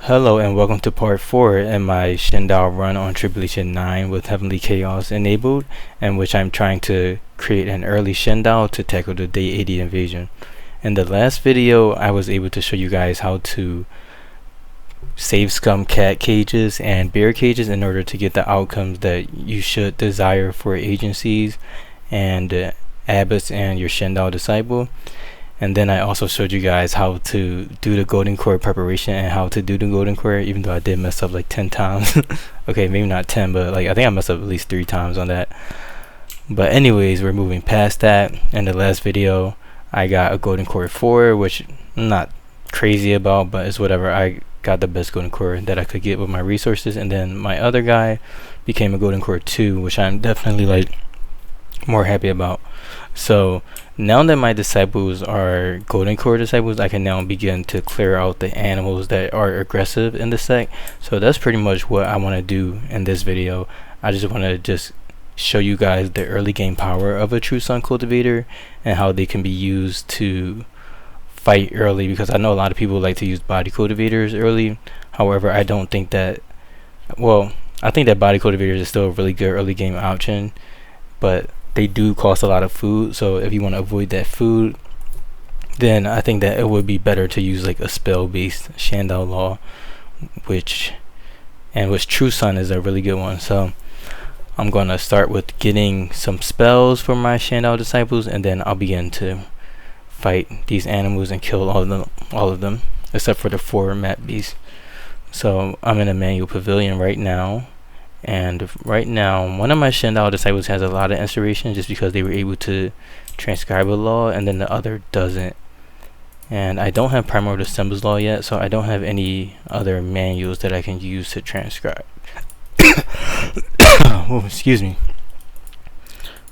Hello and welcome to part 4 in my Shendao run on Tribulation 9 with Heavenly Chaos enabled, in which I'm trying to create an early Shendao to tackle the Day 80 invasion. In the last video, I was able to show you guys how to save scum cat cages and bear cages in order to get the outcomes that you should desire for agencies and abbots and your Shendao disciple. And then I also showed you guys how to do the golden core preparation and how to do the golden core, even though I did mess up like 10 times. Okay, maybe not 10, but like I think I messed up at least 3 times on that. But anyways, we're moving past that. In the last video, I got a golden core 4, which I'm not crazy about, but it's whatever. I got the best golden core that I could get with my resources. And then my other guy became a golden core 2, which I'm definitely like more happy about. So now that my disciples are golden core disciples, I can now begin to clear out the animals that are aggressive in the sect. So that's pretty much what I want to do in this video. I just want to show you guys the early game power of a true sun cultivator and how they can be used to fight early, because I know a lot of people like to use body cultivators early. However, I don't think that, well, I think that body cultivators is still a really good early game option, but they do cost a lot of food. So if you want to avoid that food, then I think that it would be better to use like a spell based Shendao law, which True Sun is a really good one. So I'm gonna start with getting some spells for my Shendao disciples, and then I'll begin to fight these animals and kill all of them except for the 4 map beasts. So I'm in a manual pavilion right now. And right now, one of my Shendao disciples has a lot of inspiration just because they were able to transcribe a law, and then the other doesn't. And I don't have Primordial Symbols law yet, so I don't have any other manuals that I can use to transcribe. Oh, excuse me.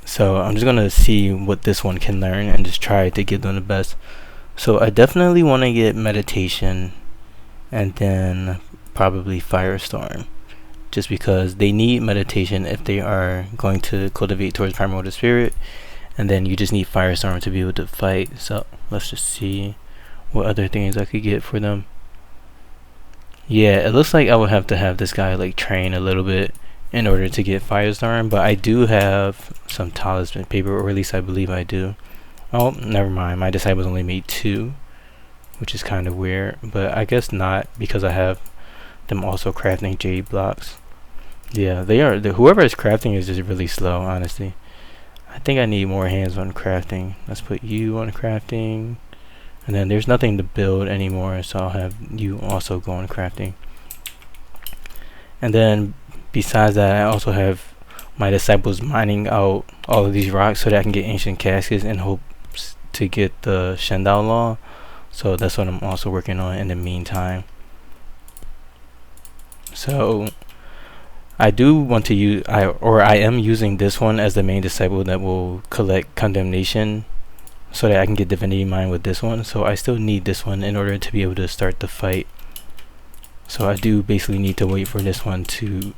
So I'm just gonna see what this one can learn and just try to give them the best. So I definitely want to get meditation and then probably Firestorm, just because they need meditation if they are going to cultivate towards primordial spirit, and then you just need Firestorm to be able to fight. So let's just see what other things I could get for them. Yeah, it looks like I would have to have this guy like train a little bit in order to get Firestorm, but I do have some talisman paper, or at least I believe I do. Oh, never mind, my disciples only made 2, which is kind of weird, but I guess not, because I have them also crafting jade blocks. Yeah, they are. Whoever is crafting is just really slow, honestly. I think I need more hands on crafting. Let's put you on crafting. And then there's nothing to build anymore, so I'll have you also go on crafting. And then besides that, I also have my disciples mining out all of these rocks so that I can get ancient caskets in hopes to get the Shendao law. So that's what I'm also working on in the meantime. So I do want to use, I am using this one as the main disciple that will collect condemnation so that I can get divinity mine with this one. So I still need this one in order to be able to start the fight. So I do basically need to wait for this one to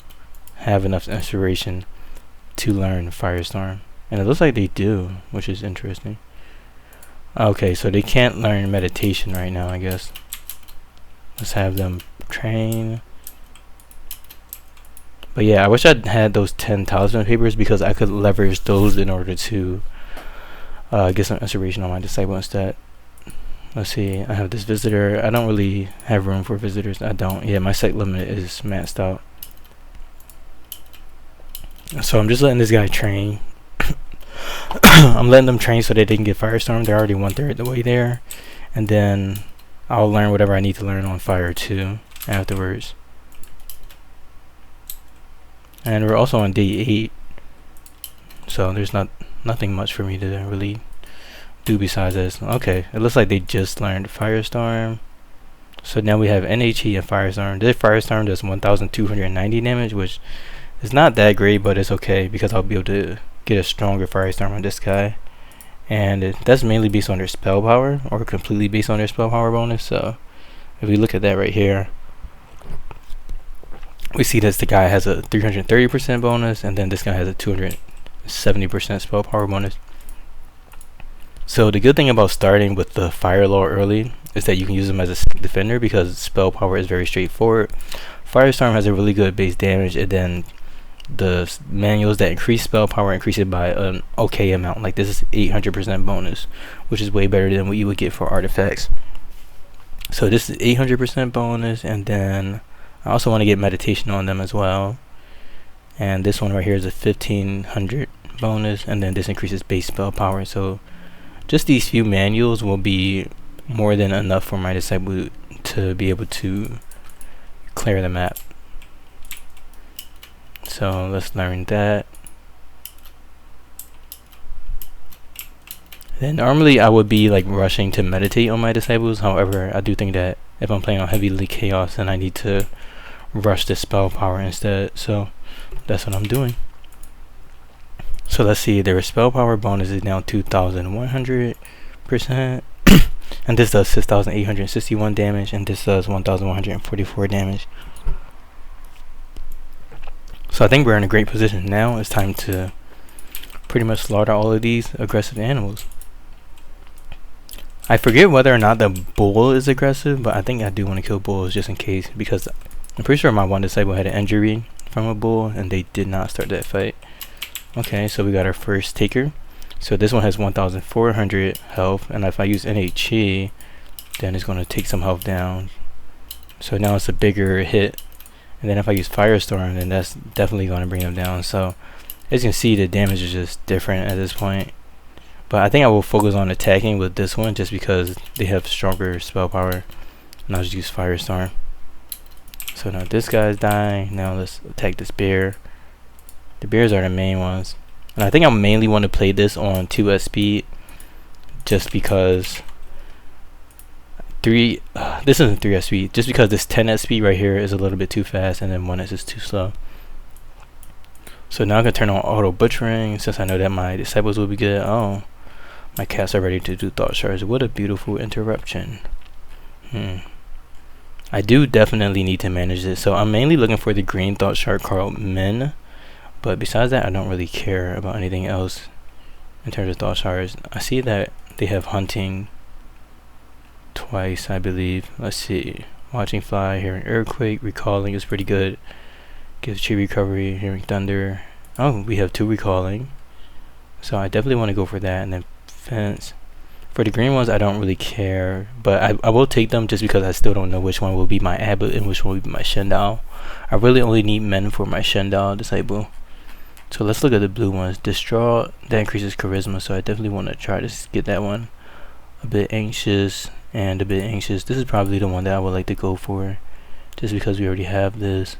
have enough inspiration to learn Firestorm. And it looks like they do, which is interesting. Okay, so they can't learn meditation right now, I guess. Let's have them train. But yeah, I wish I'd had those 10 talisman papers, because I could leverage those in order to get some inspiration on my disciple instead. Let's see, I have this visitor. I don't really have room for visitors. I don't. Yeah, my sect limit is maxed out. So I'm just letting this guy train. I'm letting them train so that they can get Firestorm. They're already 1/3 the way there. And then I'll learn whatever I need to learn on Fire 2 afterwards. And we're also on day 8, so there's nothing much for me to really do besides this. Okay, it looks like they just learned Firestorm. So now we have NHE and Firestorm. This Firestorm does 1,290 damage, which is not that great, but it's okay because I'll be able to get a stronger Firestorm on this guy. And that's mainly based on their spell power, or completely based on their spell power bonus. So if we look at that right here, we see that the guy has a 330% bonus, and then this guy has a 270% spell power bonus. So the good thing about starting with the fire law early is that you can use them as a Sect defender because spell power is very straightforward. Firestorm has a really good base damage, and then the manuals that increase spell power increase it by an okay amount. Like this is 800% bonus, which is way better than what you would get for artifacts. So this is 800% bonus, and then I also want to get meditation on them as well. And this one right here is a 1500 bonus, and then this increases base spell power. So just these few manuals will be more than enough for my disciple to be able to clear the map. So let's learn that. Then normally I would be like rushing to meditate on my disciples. However, I do think that if I'm playing on heavily chaos, then I need to rush the spell power instead. So that's what I'm doing. So let's see, their spell power bonus is now 2100%. And this does 6861 damage, and this does 1144 damage. So I think we're in a great position now. It's time to pretty much slaughter all of these aggressive animals. I forget whether or not the bull is aggressive, but I think I do want to kill bulls just in case, because I'm pretty sure my one disciple had an injury from a bull and they did not start that fight. Okay, so we got our first taker. So this one has 1400 health, and if I use NHE, then it's going to take some health down. So now it's a bigger hit. And then if I use Firestorm, then that's definitely going to bring them down. So as you can see, the damage is just different at this point. But I think I will focus on attacking with this one just because they have stronger spell power. And I'll just use Firestorm. So now this guy's dying. Now let's attack this bear. The bears are the main ones. And I think I mainly want to play this on 2s speed just because this isn't 3s speed, just because this 10s speed right here is a little bit too fast, and then 1s is too slow. So now I'm going to turn on auto butchering since I know that my disciples will be good. Oh, my cats are ready to do thought shards. What a beautiful interruption. I do definitely need to manage this. So I'm mainly looking for the green thought shard called Men. But besides that, I don't really care about anything else in terms of thought shards. I see that they have hunting twice, I believe. Let's see. Watching fly, hearing earthquake, recalling is pretty good. Gives tree recovery, hearing thunder. Oh, we have 2 recalling. So I definitely want to go for that. And then fence. For the green ones, I don't really care. But I will take them just because I still don't know which one will be my abbot and which one will be my Shendao. I really only need men for my Shendao disciple. So let's look at the blue ones. Distraught, that increases charisma, so I definitely want to try to get that one. A bit anxious and a bit anxious. This is probably the one that I would like to go for, just because we already have this.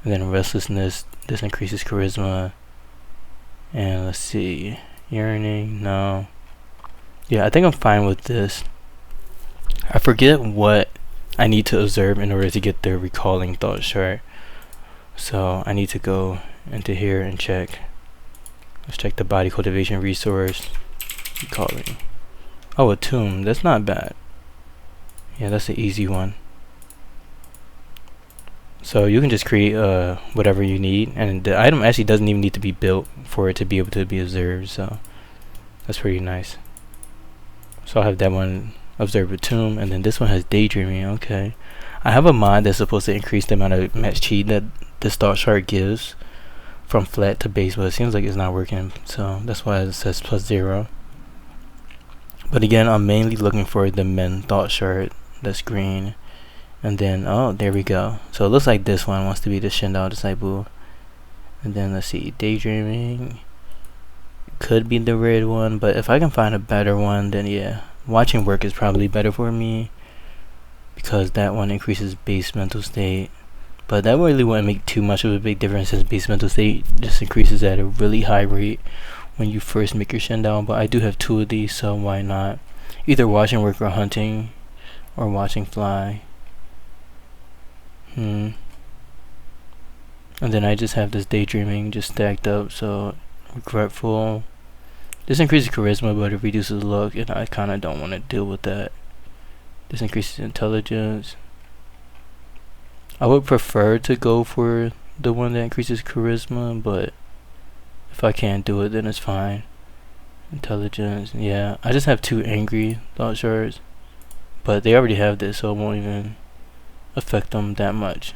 And then restlessness, this increases charisma. And let's see, yearning, no. Yeah, I think I'm fine with this. I forget what I need to observe in order to get the recalling thought shard. So I need to go into here and check. Let's check the body cultivation resource. Recalling. Oh, a tomb. That's not bad. Yeah, that's an easy one. So you can just create whatever you need, and the item actually doesn't even need to be built for it to be able to be observed. So that's pretty nice. So I'll have that one observe a tomb, and then this one has daydreaming. Okay, I have a mod that's supposed to increase the amount of match cheat that this thought shard gives from flat to base, but it seems like it's not working, so that's why it says +0. But again, I'm mainly looking for the men thought shard that's green. And then, oh, there we go. So it looks like this one wants to be the Shendao disciple. And then let's see, daydreaming could be the red one, but if I can find a better one, then yeah, watching work is probably better for me, because that one increases base mental state. But that really wouldn't make too much of a big difference, since base mental state just increases at a really high rate when you first make your Shendao. But I do have 2 of these, so why not? Either watching work or hunting, or watching fly. And then I just have this daydreaming just stacked up, so regretful. This increases charisma, but it reduces luck, and I kind of don't want to deal with that. This increases intelligence. I would prefer to go for the one that increases charisma, but if I can't do it, then it's fine. Intelligence, yeah. I just have 2 angry thought shards. but they already have this, so it won't even affect them that much.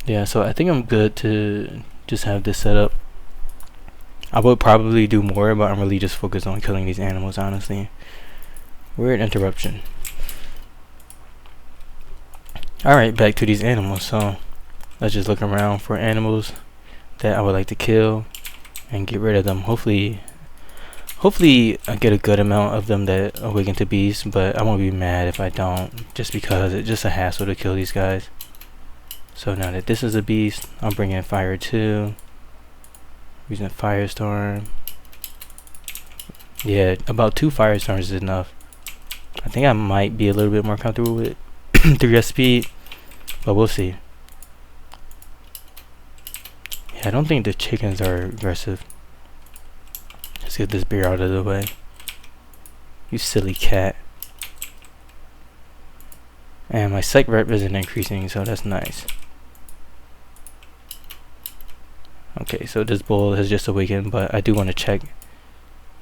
Yeah, so I think I'm good to just have this set up. I would probably do more, but I'm really just focused on killing these animals, honestly. Weird interruption. Alright, back to these animals. So let's just look around for animals that I would like to kill and get rid of them. Hopefully I get a good amount of them that awaken to beasts, but I won't be mad if I don't, just because it's just a hassle to kill these guys. So now that this is a beast, I'm bringing fire 2. Using a Firestorm. Yeah, about 2 Firestorms is enough. I think I might be a little bit more comfortable with 3S speed, but we'll see. Yeah, I don't think the chickens are aggressive. Let's get this bear out of the way. You silly cat. And my Sect rep isn't increasing, so that's nice. Okay, so this bull has just awakened, but I do want to check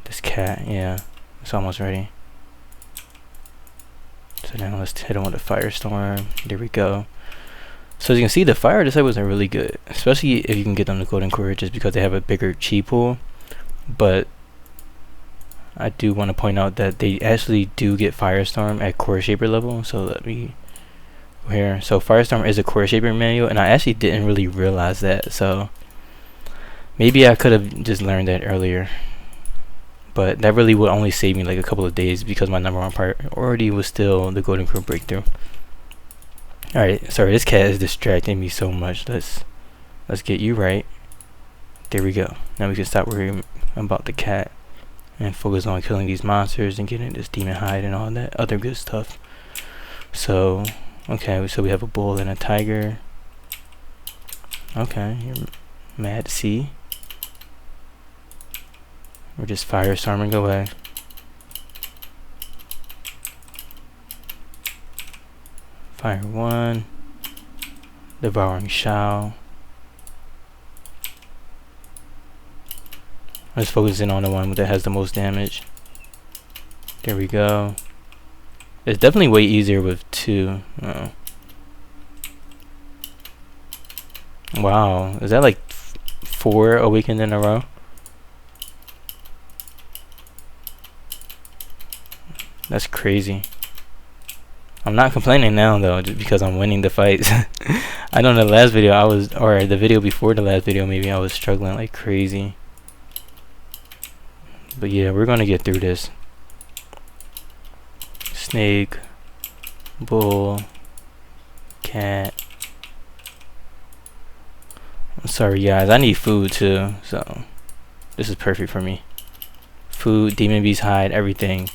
this cat. Yeah, it's almost ready. So now let's hit him with a Firestorm. There we go. So as you can see, the fire this side wasn't really good, especially if you can get them to Golden Core, just because they have a bigger chi pool. But I do want to point out that they actually do get Firestorm at Core Shaper level. So let me go here. So Firestorm is a Core Shaper manual, and I actually didn't really realize that. So maybe I could have just learned that earlier. But that really would only save me like a couple of days, because my number 1 priority was still the Golden Core breakthrough. Alright, sorry, this cat is distracting me so much. Let's get you right. There we go. Now we can stop worrying about the cat and focus on killing these monsters and getting this demon hide and all that other good stuff. So, okay, so we have a bull and a tiger. Okay, you're mad to see. We're just Firestorming away. Fire 1. Devouring Shao. Let's focus in on the one that has the most damage. There we go. It's definitely way easier with 2. Oh. Wow, is that like 4 awakened in a row? That's crazy. I'm not complaining now though, just because I'm winning the fights. I know in the last video I was, or the video before the last video maybe, I was struggling like crazy. But yeah, we're gonna get through this. Snake, bull, cat. I'm sorry guys, I need food too, so this is perfect for me. Food, demon beast hide, everything.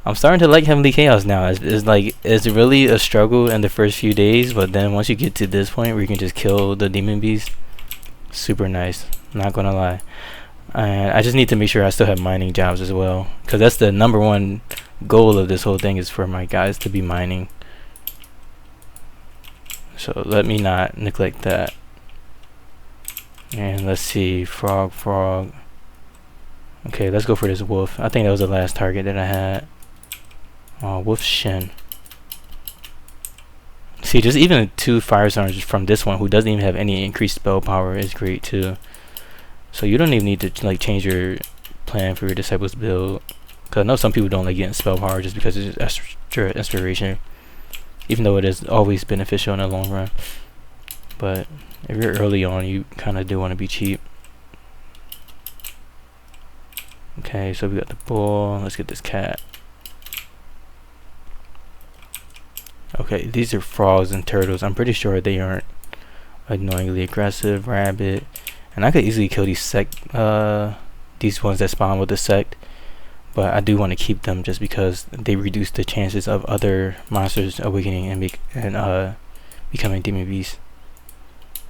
I'm starting to like Heavenly Chaos now. It's like, it's really a struggle in the first few days, but then once you get to this point where you can just kill the demon beast, super nice, not gonna lie. And I just need to make sure I still have mining jobs as well, because that's the number 1 goal of this whole thing, is for my guys to be mining. So let me not neglect that. And let's see, frog. Okay, let's go for this wolf. I think that was the last target that I had. Wolf Shen. See, just even 2 Firestorms from this one, who doesn't even have any increased spell power, is great too. So you don't even need to like change your plan for your disciples build, because I know some people don't like getting spell power just because it's extra inspiration, even though it is always beneficial in the long run. But if you're early on, you kind of do want to be cheap. Okay, so we got the bull. Let's get this cat. Okay, these are frogs and turtles. I'm pretty sure they aren't annoyingly aggressive. Rabbit. And I could easily kill these Sect, these ones that spawn with the Sect, but I do want to keep them just because they reduce the chances of other monsters awakening and becoming demon beasts.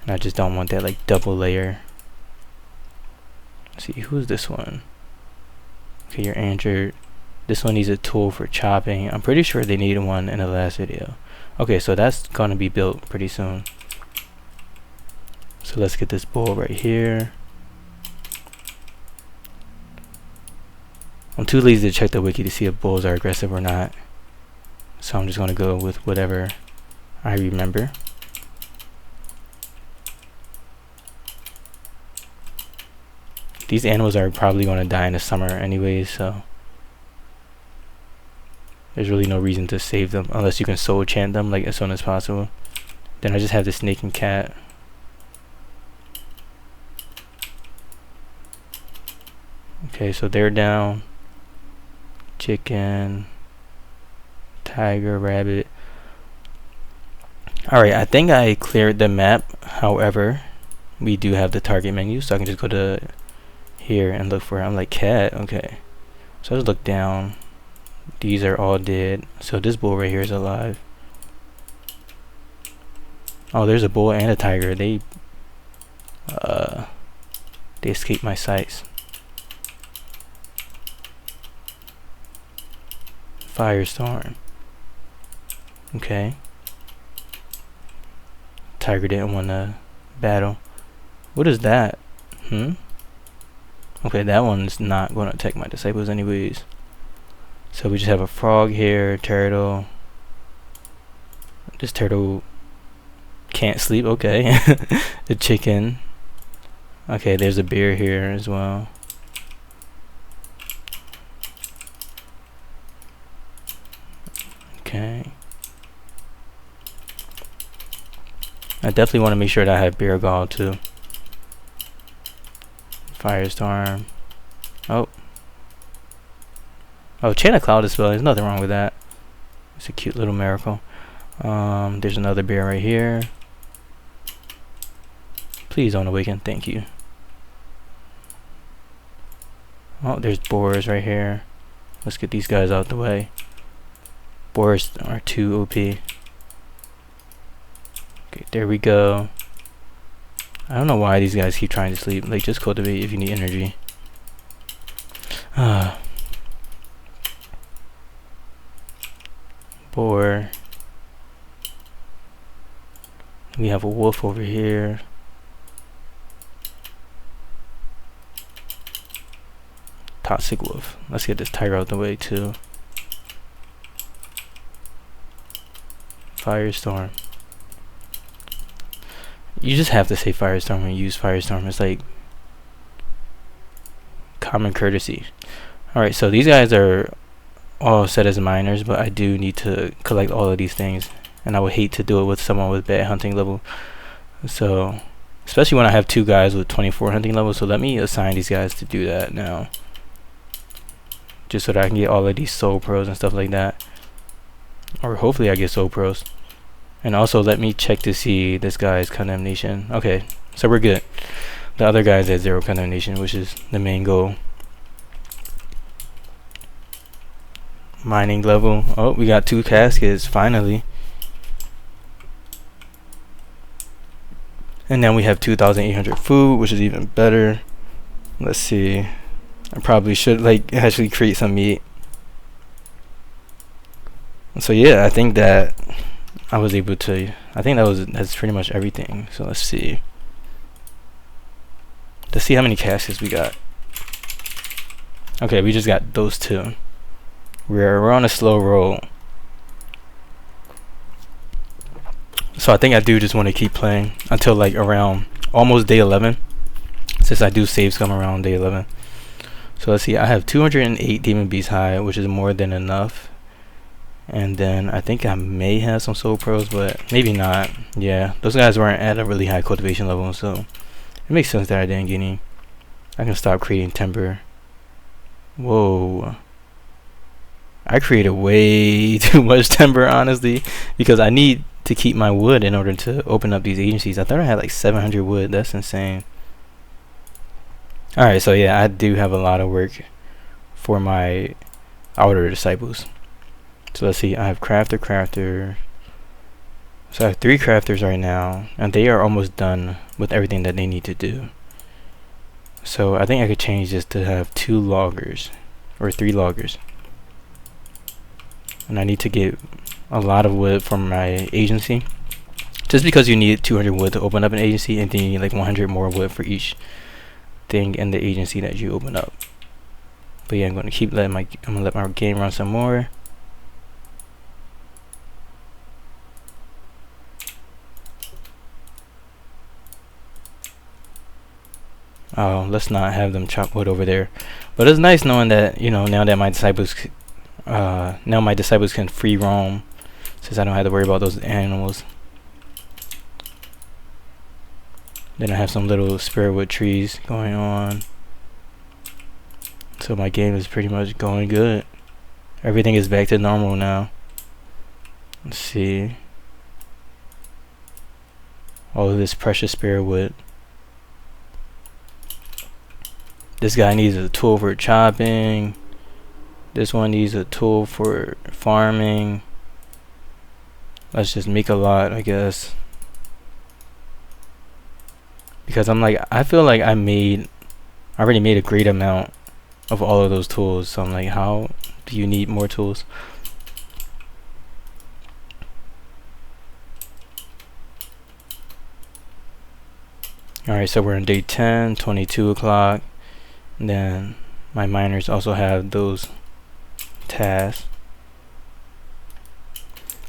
And I just don't want that like double layer. Let's see, who's this one? Okay, you're injured. This one needs a tool for chopping. I'm pretty sure they needed one in the last video. Okay, so that's gonna be built pretty soon. So let's get this bull right here. I'm too lazy to check the wiki to see if bulls are aggressive or not. So I'm just going to go with whatever I remember. These animals are probably going to die in the summer anyways, so there's really no reason to save them unless you can soul chant them like as soon as possible. Then I just have the snake and cat. Okay, so they're down. Chicken, tiger, rabbit. Alright, I think I cleared the map. However, we do have the target menu, so I can just go to here and look for it. I'm like, cat, okay. So I just look down. These are all dead. So this bull right here is alive. Oh, there's a bull and a tiger. They escaped my sights. Firestorm. Okay. Tiger didn't want to battle. What is that? Okay, that one's not going to attack my disciples anyways. So we just have a frog here, turtle. This turtle can't sleep, okay. The chicken. Okay, there's a bear here as well. Okay. I definitely want to make sure that I have bear gall too. Firestorm. Oh, chain of cloud dispel. There's nothing wrong with that. It's a cute little miracle. There's another bear right here. Please don't awaken. Thank you. Oh, there's boars right here. Let's get these guys out the way. Boars are too OP. Okay, there we go. I don't know why these guys keep trying to sleep. Like, just cultivate if you need energy. Boar. We have a wolf over here. Toxic wolf. Let's get this tiger out the way too. Firestorm. You just have to say Firestorm when you use Firestorm. It's like common courtesy. Alright, so these guys are all set as minors, but I do need to collect all of these things, and I would hate to do it with someone with bad hunting level. So, especially when I have two guys with 24 hunting levels. So let me assign these guys to do that now, just so that I can get all of these soul pros and stuff like that. Or hopefully I get soul pros. And also let me check to see this guy's condemnation. Okay, so we're good. The other guy's at 0 condemnation, which is the main goal. Mining level. Oh, we got 2 caskets finally. And then we have 2,800 food, which is even better. Let's see. I probably should like actually create some meat. So yeah, I think that I was able to. I think that's pretty much everything. So let's see. Let's see how many caskets we got. Okay, we just got those 2. We're on a slow roll. So I think I do just want to keep playing until like around almost day 11, since I do saves come around day 11. So let's see. I have 208 demon beast high, which is more than enough. And then I think I may have some soul pros, but maybe not. Yeah, those guys weren't at a really high cultivation level, so it makes sense that I didn't get any. I can stop creating timber. Whoa. I created way too much timber, honestly, because I need to keep my wood in order to open up these agencies. I thought I had like 700 wood. That's insane. Alright, so yeah, I do have a lot of work for my outer disciples. So let's see, I have crafter. So I have 3 crafters right now, and they are almost done with everything that they need to do. So I think I could change this to have 2 loggers, or 3 loggers. And I need to get a lot of wood from my agency, just because you need 200 wood to open up an agency, and then you need like 100 more wood for each thing in the agency that you open up. But yeah, I'm gonna let my game run some more. Oh, let's not have them chop wood over there. But it's nice knowing that, you know, now my disciples can free roam, since I don't have to worry about those animals. Then I have some little spirit wood trees going on. So my game is pretty much going good. Everything is back to normal now. Let's see. All of this precious spirit wood. This guy needs a tool for chopping. This one needs a tool for farming. Let's just make a lot, I guess. Because I feel like I already made a great amount of all of those tools. So I'm like, how do you need more tools? Alright, so we're on day 10, 22 o'clock. And then my miners also have those tasks.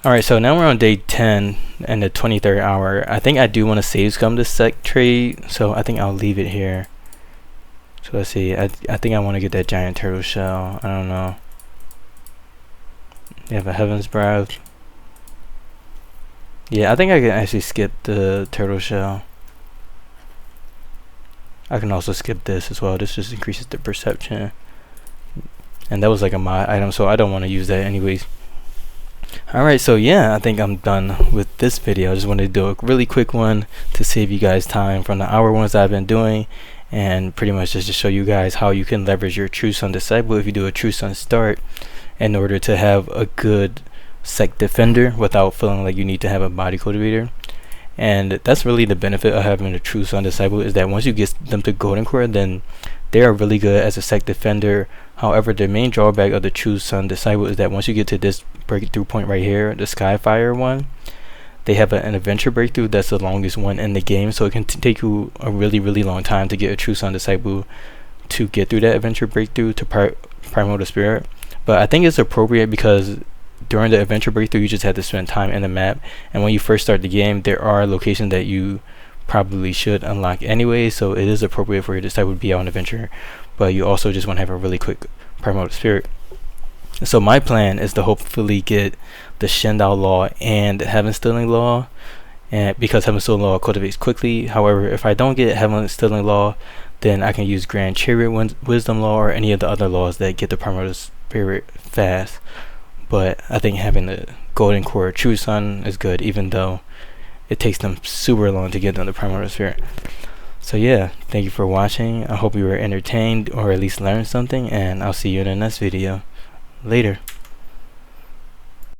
Alright, so now we're on day 10 and the 23rd hour. I think I do want to save scum the Sect trade, so I think I'll leave it here. So let's see, I think I want to get that giant turtle shell. I don't know. They have a Heaven's Breath. Yeah, I think I can actually skip the turtle shell. I can also skip this as well. This just increases the perception. And that was like a mod item, so I don't want to use that anyways. Alright, so yeah, I think I'm done with this video. I just wanted to do a really quick one to save you guys time from the hour ones that I've been doing, and pretty much just to show you guys how you can leverage your True Sun Disciple if you do a True Sun start in order to have a good Sect Defender without feeling like you need to have a body cultivator. And that's really the benefit of having a True Sun Disciple, is that once you get them to Golden Core, then they are really good as a Sect Defender. However, the main drawback of the True Sun Disciple is that once you get to this breakthrough point right here, the Skyfire one, they have an adventure breakthrough that's the longest one in the game, so it can take you a really long time to get a True Sun Disciple to get through that adventure breakthrough to promote the spirit. But I think it's appropriate because during the adventure breakthrough you just have to spend time in the map, and when you first start the game there are locations that you probably should unlock anyway, so it is appropriate for your disciple to be out on adventure, but you also just want to have a really quick promote spirit. So my plan is to hopefully get the Shendao Law and Heaven Stealing Law, and because Heaven Stealing Law cultivates quickly. However, if I don't get Heaven Stealing Law, then I can use Grand Chariot Wisdom Law or any of the other laws that get the promoted spirit fast. But I think having the Golden Core True Sun is good, even though it takes them super long to get them the promoted spirit. So yeah, thank you for watching. I hope you were entertained or at least learned something, and I'll see you in the next video. Later.